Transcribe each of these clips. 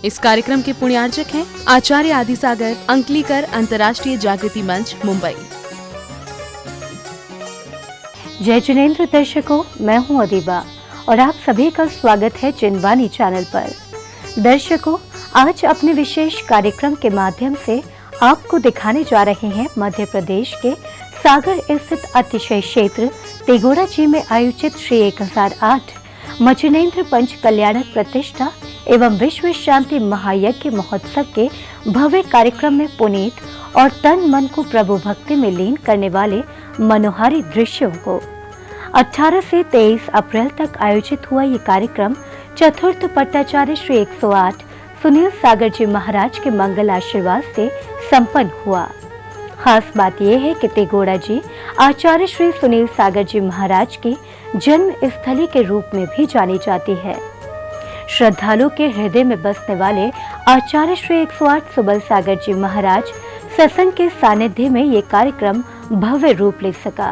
इस कार्यक्रम के पुण्यार्चक हैं आचार्य आदि सागर, अंकलीकर अंतर्राष्ट्रीय जागृति मंच, मुंबई। जय जिनेंद्र दर्शकों, मैं हूं अदीबा और आप सभी का स्वागत है जिनवाणी चैनल पर। दर्शकों, आज अपने विशेष कार्यक्रम के माध्यम से आपको दिखाने जा रहे हैं मध्य प्रदेश के सागर स्थित अतिशय क्षेत्र तेगोड़ा जी में आयोजित श्री 1008 मचिनेंद्र पंच कल्याणक प्रतिष्ठा एवं विश्व शांति महायज्ञ महोत्सव के भव्य कार्यक्रम में पुनीत और तन मन को प्रभु भक्ति में लीन करने वाले मनोहारी दृश्यों को 18 से 23 अप्रैल तक आयोजित हुआ ये कार्यक्रम चतुर्थ पट्टाचार्य श्री 108 सुनील सागर जी महाराज के मंगल आशीर्वाद से संपन्न हुआ। खास बात यह है कि तेगोड़ा जी आचार्य श्री सुनील सागर जी महाराज की जन्म स्थली के रूप में भी जानी जाती है। श्रद्धालु के हृदय में बसने वाले आचार्य श्री 108 सुबल सागर जी महाराज सत्संग के सानिध्य में ये कार्यक्रम भव्य रूप ले सका।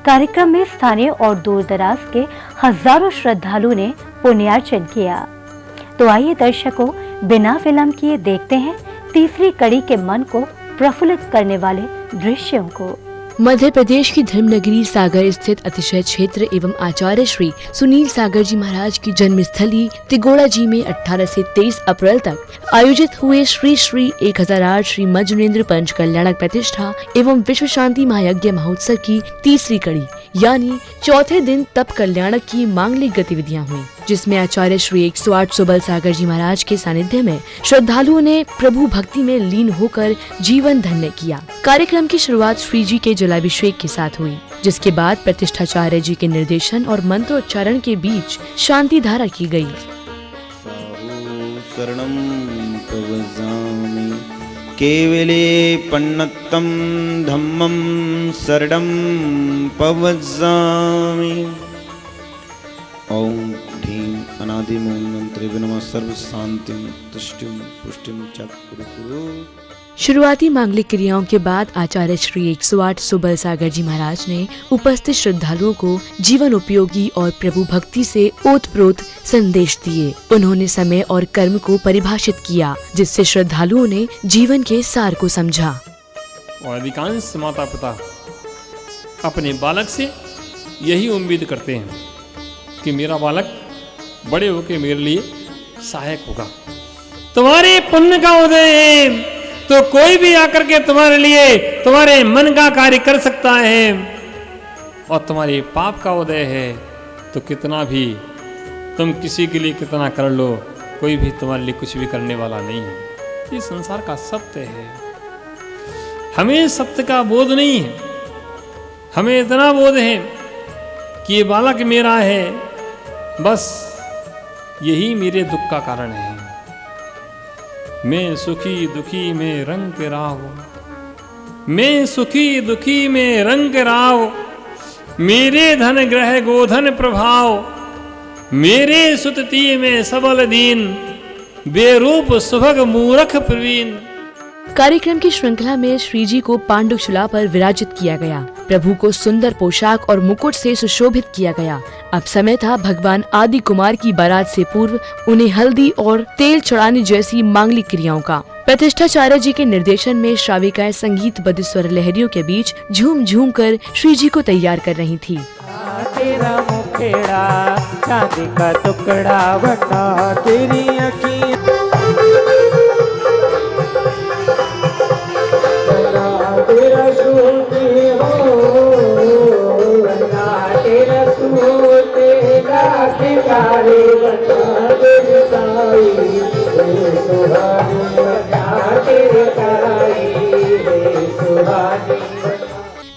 कार्यक्रम में स्थानीय और दूर दराज के हजारों श्रद्धालुओं ने पुण्यार्चन किया। तो आइए दर्शकों, बिना विलंब किए देखते हैं तीसरी कड़ी के मन को प्रफुल्लित करने वाले दृश्यों को। मध्य प्रदेश की धर्मनगरी सागर स्थित अतिशय क्षेत्र एवं आचार्य श्री सुनील सागर जी महाराज की जन्मस्थली तिगोड़ा जी में 18 से 23 अप्रैल तक आयोजित हुए श्री 1008 श्री मचिनेंद्र पंच कल्याणक प्रतिष्ठा एवं विश्व शांति महायज्ञ महोत्सव की तीसरी कड़ी यानी चौथे दिन तप कल्याणक की मांगलिक गतिविधियां हुई, जिसमें आचार्य श्री 108 सुबल सागर जी महाराज के सानिध्य में श्रद्धालुओं ने प्रभु भक्ति में लीन होकर जीवन धन्य किया। कार्यक्रम की शुरुआत श्री जी के जलाभिषेक के साथ हुई, जिसके बाद प्रतिष्ठाचार्य जी के निर्देशन और मंत्रोच्चारण के बीच शांति धारा की गई। केवले पन्नत्तम धम्मम शरणं पवज्जामि। ओम ह्रीं अनादि मूल मंत्रे नमः सर्व शांतिं तुष्टिं पुष्टिं च कुरु। शुरुआती मांगलिक क्रियाओं के बाद आचार्य श्री 108 सुबल सागर जी महाराज ने उपस्थित श्रद्धालुओं को जीवन उपयोगी और प्रभु भक्ति से ओतप्रोत संदेश दिए। उन्होंने समय और कर्म को परिभाषित किया, जिससे श्रद्धालुओं ने जीवन के सार को समझा। और अधिकांश माता पिता अपने बालक से यही उम्मीद करते हैं कि मेरा बालक बड़े होकर मेरे लिए सहायक होगा। तुम्हारे पुण्य का उदय है तो कोई भी आकर के तुम्हारे लिए तुम्हारे मन का कार्य कर सकता है, और तुम्हारे पाप का उदय है तो कितना भी तुम किसी के लिए कितना कर लो, कोई भी तुम्हारे लिए कुछ भी करने वाला नहीं है। ये संसार का सत्य है। हमें सत्य का बोध नहीं है। हमें इतना बोध है कि ये बालक मेरा है, बस यही मेरे दुख का कारण है। मैं सुखी दुखी में रंग के राहो, मैं सुखी दुखी में रंग के राहो, मेरे धन ग्रह गोधन प्रभाव, मेरे सुतती में सबल दीन, बेरूप सुभग मूरख प्रवीण। कार्यक्रम की श्रृंखला में श्री जी को पांडुशिला पर विराजित किया गया। प्रभु को सुंदर पोशाक और मुकुट से सुशोभित किया गया। अब समय था भगवान आदि कुमार की बारात से पूर्व उन्हें हल्दी और तेल चढ़ाने जैसी मांगलिक क्रियाओं का। प्रतिष्ठाचार्य जी के निर्देशन में श्राविकाएं संगीतबद्ध स्वर लहरियों के बीच झूम झूम कर श्री जी को तैयार कर रही थी। तेरा मुखेड़ा चांदी का टुकड़ा बना तेरी अखियां, तेरा सूती हो तेरा सूते खिलाड़ी बना तेरी साई सुहानी बना तेरी साई सुहानी।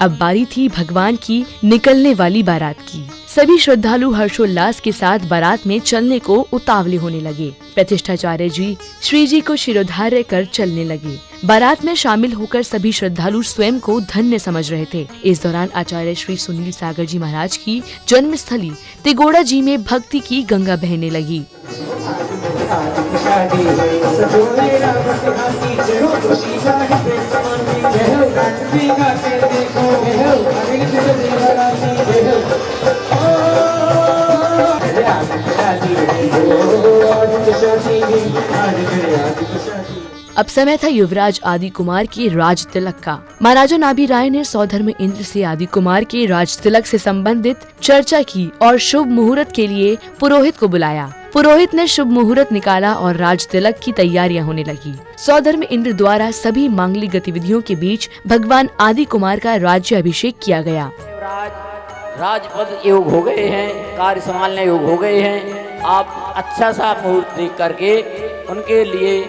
अब बारी थी भगवान की निकलने वाली बारात की। सभी श्रद्धालु हर्षोल्लास के साथ बारात में चलने को उतावले होने लगे। प्रतिष्ठाचार्य जी श्री जी को शिरोधार्य कर चलने लगे। बारात में शामिल होकर सभी श्रद्धालु स्वयं को धन्य समझ रहे थे। इस दौरान आचार्य श्री सुनील सागर जी महाराज की जन्मस्थली तिगोड़ा जी में भक्ति की गंगा बहने लगी। अब समय था युवराज आदि कुमार के राज तिलक का। महाराजा नाभि राय ने सौधर्म इंद्र से आदि कुमार के राज तिलक से संबंधित चर्चा की और शुभ मुहूर्त के लिए पुरोहित को बुलाया। पुरोहित ने शुभ मुहूर्त निकाला और राज तिलक की तैयारियां होने लगी। सौधर्म इंद्र द्वारा सभी मांगलिक गतिविधियों के बीच भगवान आदि कुमार का राज्य अभिषेक किया गया। राजपद योग हो गए हैं, कार्य संभालने योग हो गए हैं। आप अच्छा सा मुहूर्त देख करके उनके लिए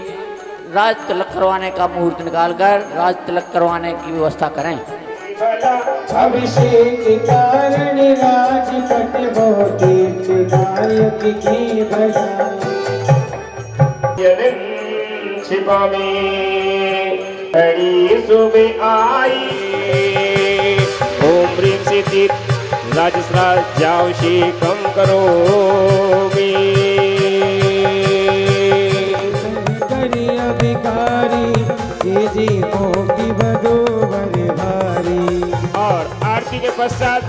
राज तिलक करवाने का मुहूर्त निकालकर राज तिलक करवाने की व्यवस्था करें। अभिषेक कारण राजपट बहुते चिदायक की बजाय छिपा में बड़ी सुबह आई ओम ह्रीं से तीर्थ राजसराज जाओ कम करोगे करी अभिकारी ये जीवों की बदोबर भारी। और आरती के पश्चात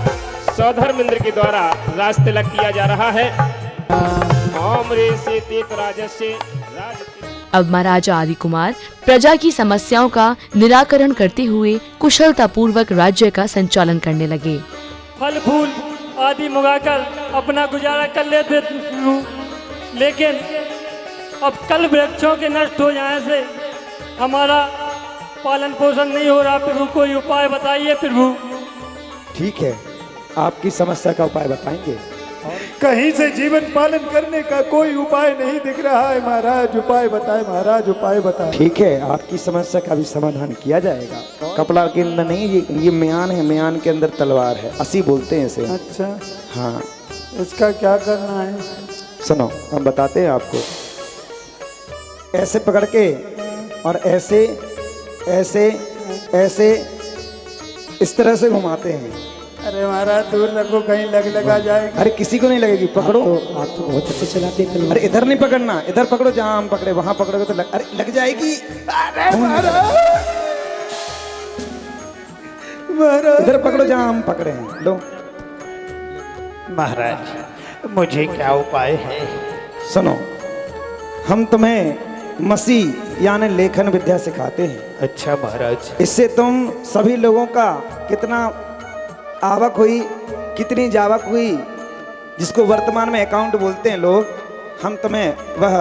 सौधर्म इंद्र के द्वारा राज तिलक किया जा रहा है। ओम ह्रीं से तीर्थ राजस्य राज। अब महाराजा आदि कुमार प्रजा की समस्याओं का निराकरण करते हुए कुशलता पूर्वक राज्य का संचालन करने लगे। फल फूल आदि मंगाकर अपना गुजारा कर लेते हूँ, लेकिन अब कल वृक्षों के नष्ट हो जाने से हमारा पालन पोषण नहीं हो रहा। प्रभु कोई उपाय बताइए प्रभु। ठीक है, आपकी समस्या का उपाय बताएंगे। कहीं से जीवन पालन करने का कोई उपाय नहीं दिख रहा है महाराज, उपाय बताए महाराज, उपाय बताए। ठीक है, आपकी समस्या का भी समाधान किया जाएगा। कपड़ा के अंदर नहीं, ये म्यान है, म्यान के अंदर तलवार है, असी बोलते हैं इसे। अच्छा, हाँ, इसका क्या करना है? सुनो, हम बताते हैं आपको। ऐसे पकड़ के और ऐसे ऐसे ऐसे इस तरह से घुमाते हैं। अरे महाराज दूर रखो, कहीं लगा जाएगी। अरे किसी को नहीं लगेगी, पकड़ो। आप तो बहुत अच्छे चलाते हैं। अरे इधर नहीं पकड़ना, इधर पकड़ो जहाँ हम पकड़े, वहां पकड़ोगे तो अरे लग जाएगी। अरे महाराज इधर पकड़ो जहाँ हम पकड़े हैं। लो महाराज, मुझे क्या उपाय है? सुनो, हम तुम्हें मसी यानी लेखन विद्या सिखाते हैं। अच्छा महाराज। इससे तुम सभी लोगों का कितना आवक हुई, कितनी जावक हुई, जिसको वर्तमान में अकाउंट बोलते हैं लोग, हम तुम्हें वह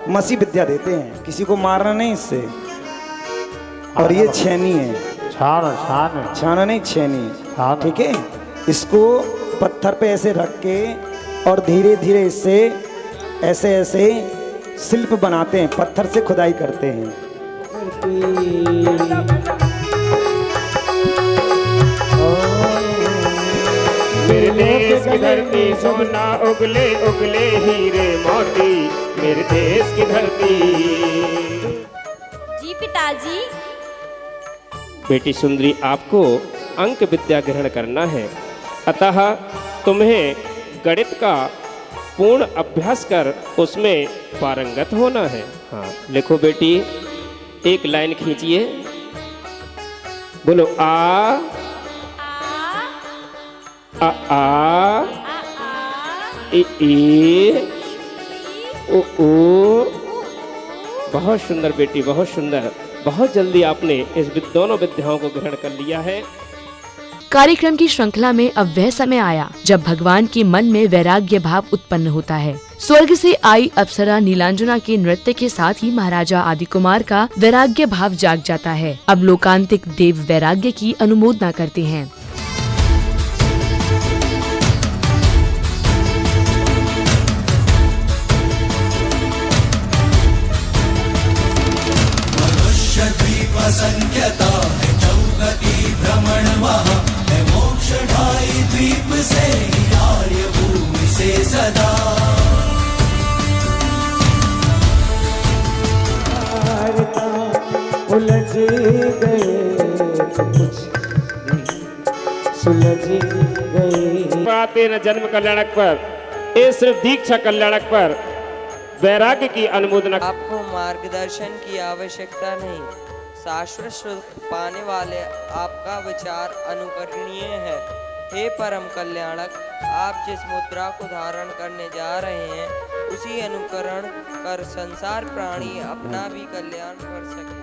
मसी विद्या देते हैं। किसी को मारना नहीं इससे। और ये छेनी है, छाना नहीं, छेनी, ठीक है। इसको पत्थर पे ऐसे रख के और धीरे धीरे इससे ऐसे ऐसे शिल्प बनाते हैं, पत्थर से खुदाई करते हैं। मेरे देश की धरती सोना उगले उगले हीरे मोती, मेरे देश की धरती। जी पिताजी। बेटी सुंदरी, आपको अंक विद्या ग्रहण करना है, अतः तुम्हें गणित का पूर्ण अभ्यास कर उसमें पारंगत होना है। हाँ, लिखो बेटी, एक लाइन खींचिए, बोलो आ आ आ ए ओ ओ। बहुत सुंदर बेटी, बहुत सुंदर। बहुत जल्दी आपने इस दोनों विद्याओं को ग्रहण कर लिया है। कार्यक्रम की श्रृंखला में अब वह समय आया जब भगवान के मन में वैराग्य भाव उत्पन्न होता है। स्वर्ग से आई अप्सरा नीलांजना के नृत्य के साथ ही महाराजा आदि कुमार का वैराग्य भाव जाग जाता है। अब लोकांतिक देव वैराग्य की अनुमोदना करते हैं। असंख्यता है चौगति भ्रमण वहाँ है मोक्ष ढाई द्वीप से हिलार्य भूमि से सदा। उलझ गए कुछ सुलझ गए। आते न जन्म कल्याणक पर, ये सिर्फ दीक्षा कल्याणक पर वैराग्य की अनुमोदना। आपको मार्गदर्शन की आवश्यकता नहीं, शाश्वत सुख पाने वाले आपका विचार अनुकरणीय है। हे परम कल्याणक, आप जिस मुद्रा को धारण करने जा रहे हैं उसी अनुकरण कर संसार प्राणी अपना भी कल्याण कर सकेंगे।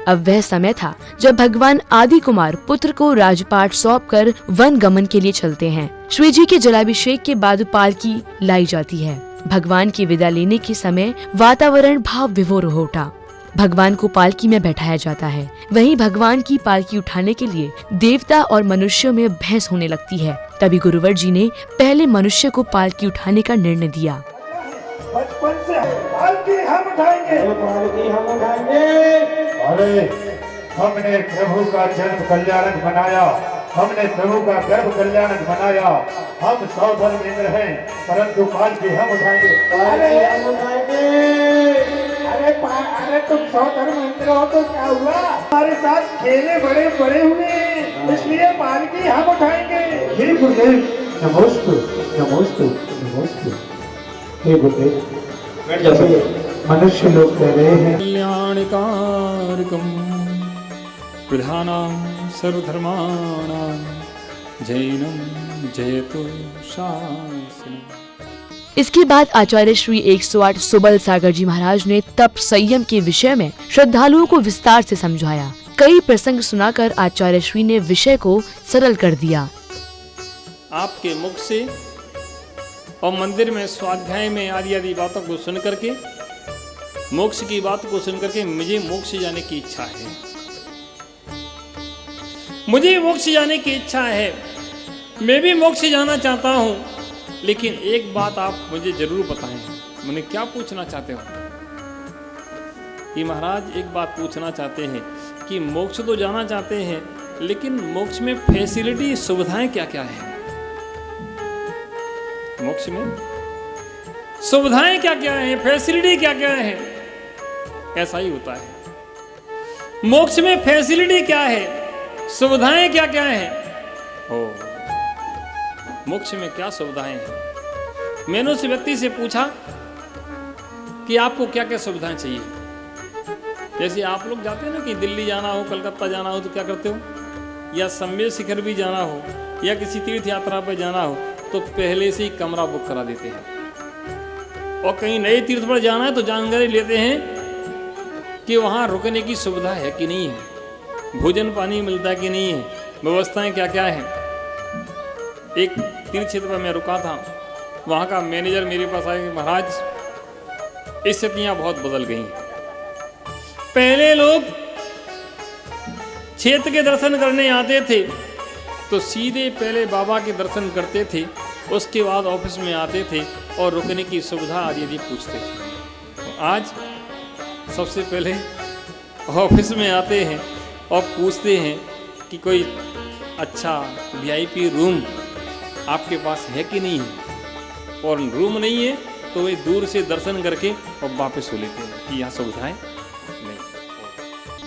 अब वह समय था जब भगवान आदि कुमार पुत्र को राजपाट सौंपकर वन गमन के लिए चलते हैं। श्री जी के जलाभिषेक के बाद पालकी लाई जाती है। भगवान की विदा लेने के समय वातावरण भाव विभोर हो उठा। भगवान को पालकी में बैठाया जाता है। वहीं भगवान की पालकी उठाने के लिए देवता और मनुष्यों में बहस होने लगती है। तभी गुरुवर जी ने पहले मनुष्य को पालकी उठाने का निर्णय दिया। बचपन से पालकी हम उठाएंगे, पालकी हम उठाएंगे। अरे हमने प्रभु का जन्म कल्याणक बनाया, हमने प्रभु का गर्भ कल्याणक बनाया। हम 100 धर्मेंद्र हैं, परंतु पालकी हम उठाएंगे, पालकी हम उठाएंगे। अरे तुम 100 धर्मेंद्र हो तो क्या हुआ? हमारे साथ खेले बड़े बड़े हुए, इसलिए पालकी हम उठाएंगे। हे गुरुदेव, नमोस्तु नमोस्तु नमोस्तु। हे गुरुदेव, मनुष्य लोग कह रहे हैं कल्याणकारकम प्रधानां सर्वधर्माणां जैनं जयतु शासनम्। इसके बाद आचार्य श्री 108 सुबल सागर जी महाराज ने तप संयम के विषय में श्रद्धालुओं को विस्तार से समझाया। कई प्रसंग सुनाकर आचार्य श्री ने विषय को सरल कर दिया। आपके मुख से और मंदिर में स्वाध्याय में आदि आदि बातों को सुन करके, मोक्ष की बात को सुन करके मुझे मोक्ष जाने की इच्छा है। मुझे मोक्ष जाने की इच्छा है, मैं भी मोक्ष जाना चाहता हूँ। लेकिन एक बात आप मुझे जरूर बताएं। मैंने क्या पूछना चाहते हो? कि महाराज एक बात पूछना चाहते हैं कि मोक्ष तो जाना चाहते हैं, लेकिन मोक्ष में फैसिलिटी सुविधाएं क्या क्या है? मोक्ष में सुविधाएं क्या क्या है, फैसिलिटी क्या क्या है? ऐसा ही होता है। मोक्ष में फैसिलिटी क्या है, सुविधाएं क्या क्या है? ओ, मोक्ष में क्या सुविधाएं हैं? मैंने उस व्यक्ति से पूछा कि आपको क्या क्या सुविधाएं चाहिए। जैसे आप लोग जाते हैं ना कि दिल्ली जाना हो, कलकत्ता जाना हो तो क्या करते हो, या सम्मेद शिखर भी जाना हो या किसी तीर्थ यात्रा पर जाना हो तो पहले से ही कमरा बुक करा देते हैं। और कहीं नए तीर्थ पर जाना है तो जानकारी लेते हैं कि वहाँ रुकने की सुविधा है कि नहीं है, भोजन पानी मिलता है कि नहीं है, व्यवस्थाएं क्या क्या है। एक तीर्थ क्षेत्र पर मैं रुका था, वहाँ का मैनेजर मेरे पास आया कि महाराज स्थितियाँ बहुत बदल गई। पहले लोग क्षेत्र के दर्शन करने आते थे तो सीधे पहले बाबा के दर्शन करते थे, उसके बाद ऑफिस में आते थे और रुकने की सुविधा आदि आदि पूछते थे। तो आज सबसे पहले ऑफिस में आते हैं और पूछते हैं कि कोई अच्छा वीआईपी रूम आपके पास है कि नहीं है, और रूम नहीं है तो वे दूर से दर्शन करके और वापस हो लेते हैं कि यहाँ सुविधाएं नहीं।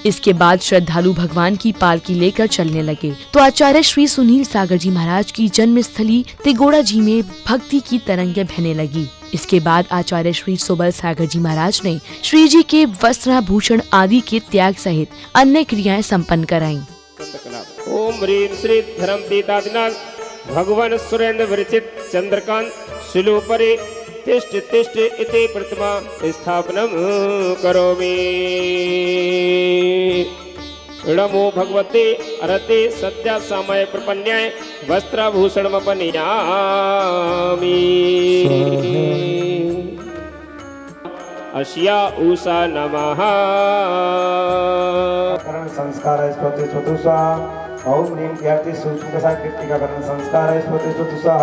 इसके बाद श्रद्धालु भगवान की पालकी लेकर चलने लगे तो आचार्य श्री सुनील सागर जी महाराज की जन्मस्थली तिगोड़ा जी में भक्ति की तरंगें बहने लगी। इसके बाद आचार्य श्री सुबल सागर जी महाराज ने श्री जी के वस्त्राभूषण आदि के त्याग सहित अन्य क्रियाएं संपन्न कराईं। ओम ह्रीं श्री धर्म तीतादिनाथ भगवान सुरेंद्र विरचित चंद्रकांत शिलोपरे तिष्ठ तिष्ठ इति प्रतिमा स्थापनम करोमि। नमो भगवते अरते सत्या समय प्रपन्याय वस्त्राभूषणमपनियामि। अश्या उषा नमः। करण संस्कार स्फोति स्वतुषा ओम ह्रीं कीर्ति सूक्ष्म कसा कीर्ति का करण संस्कार स्फोति स्वतुषा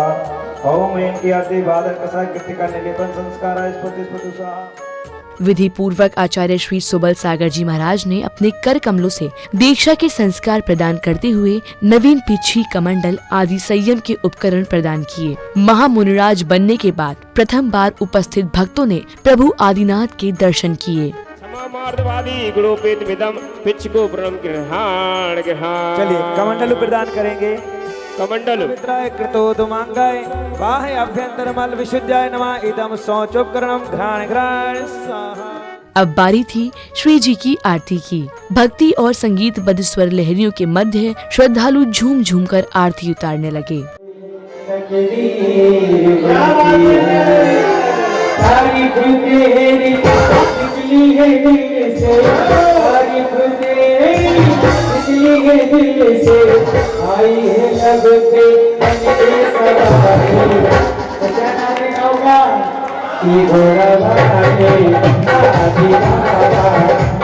ओम ह्रीं कीर्ति बादल कसा कीर्ति का निलेपन संस्कार स्फोति स्वतुषा। विधि पूर्वक आचार्य श्री सुबल सागर जी महाराज ने अपने कर कमलों से दीक्षा के संस्कार प्रदान करते हुए नवीन पीछी कमंडल आदि संयम के उपकरण प्रदान किए। महामुनिराज बनने के बाद प्रथम बार उपस्थित भक्तों ने प्रभु आदिनाथ के दर्शन किए। चलिए कमंडल प्रदान करेंगे। कमंडल कृतोदुमांगाय बाह्य अभ्यंतर मल विशुद्धाय नमः इदं शौचोपकरणं घ्राण घ्राण स्वाहा। अब बारी थी श्री जी की आरती की। भक्ति और संगीतबद्ध स्वर लहरियों के मध्य श्रद्धालु झूम झूम कर आरती उतारने लगे। तारीफ तेरी निकली है दिल से, तारीफ तेरी निकली है दिल से, आई है लब पे बनके सवारी, जाना रे होगा कि घोड़ा भागे आदि बाबा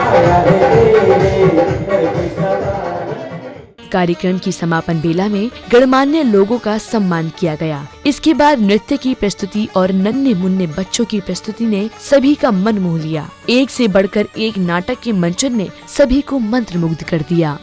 आया है तेरे घर की सवारी। कार्यक्रम की समापन बेला में गणमान्य लोगों का सम्मान किया गया। इसके बाद नृत्य की प्रस्तुति और नन्हे मुन्ने बच्चों की प्रस्तुति ने सभी का मन मोह लिया। एक से बढ़कर एक नाटक के मंचन ने सभी को मंत्रमुग्ध कर दिया।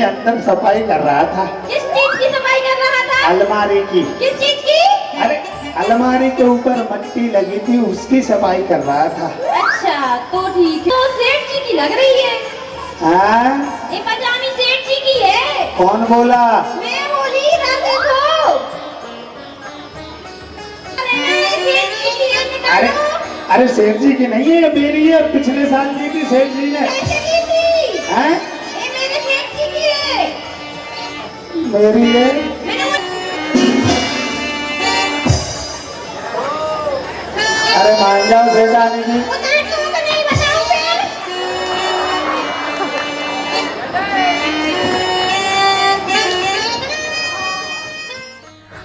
अंदर सफाई कर रहा था। किस चीज की सफाई कर रहा था? अलमारी की। किस चीज की? अरे अलमारी के ऊपर मट्टी लगी थी, उसकी सफाई कर रहा था। अच्छा तो ठीक है। तो सेठ जी की लग रही है। हाँ? ये पजामी सेठ जी की है। कौन बोला? मैं बोली राधे को। अरे अरे सेठ जी की नहीं है, मेरी है। पिछले साल दी थी सेठ जी ने। हैं? मेरी है। अरे मान जाओ सेठानी जी।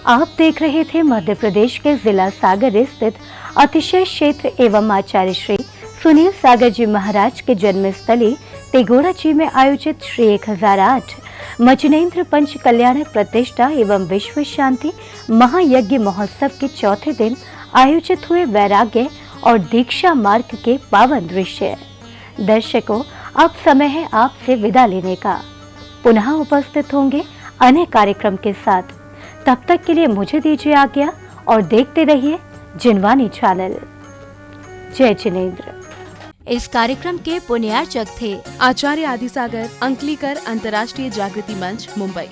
आप देख रहे थे मध्य प्रदेश के जिला सागर स्थित अतिशय क्षेत्र एवं आचार्य श्री सुनील सागर जी महाराज के जन्मस्थली तेगोड़ा जी में आयोजित श्री 1008 मचनेन्द्र पंच कल्याणक प्रतिष्ठा एवं विश्व शांति महायज्ञ महोत्सव के चौथे दिन आयोजित हुए वैराग्य और दीक्षा मार्ग के पावन दृश्य। दर्शकों, अब समय है आपसे विदा लेने का। पुनः उपस्थित होंगे अन्य कार्यक्रम के साथ। तब तक के लिए मुझे दीजिए आज्ञा और देखते रहिए जिनवानी चैनल। जय जिनेन्द्र। इस कार्यक्रम के पुण्यार्चक थे आचार्य आदिसागर अंकलीकर अंतर्राष्ट्रीय जागृति मंच मुंबई।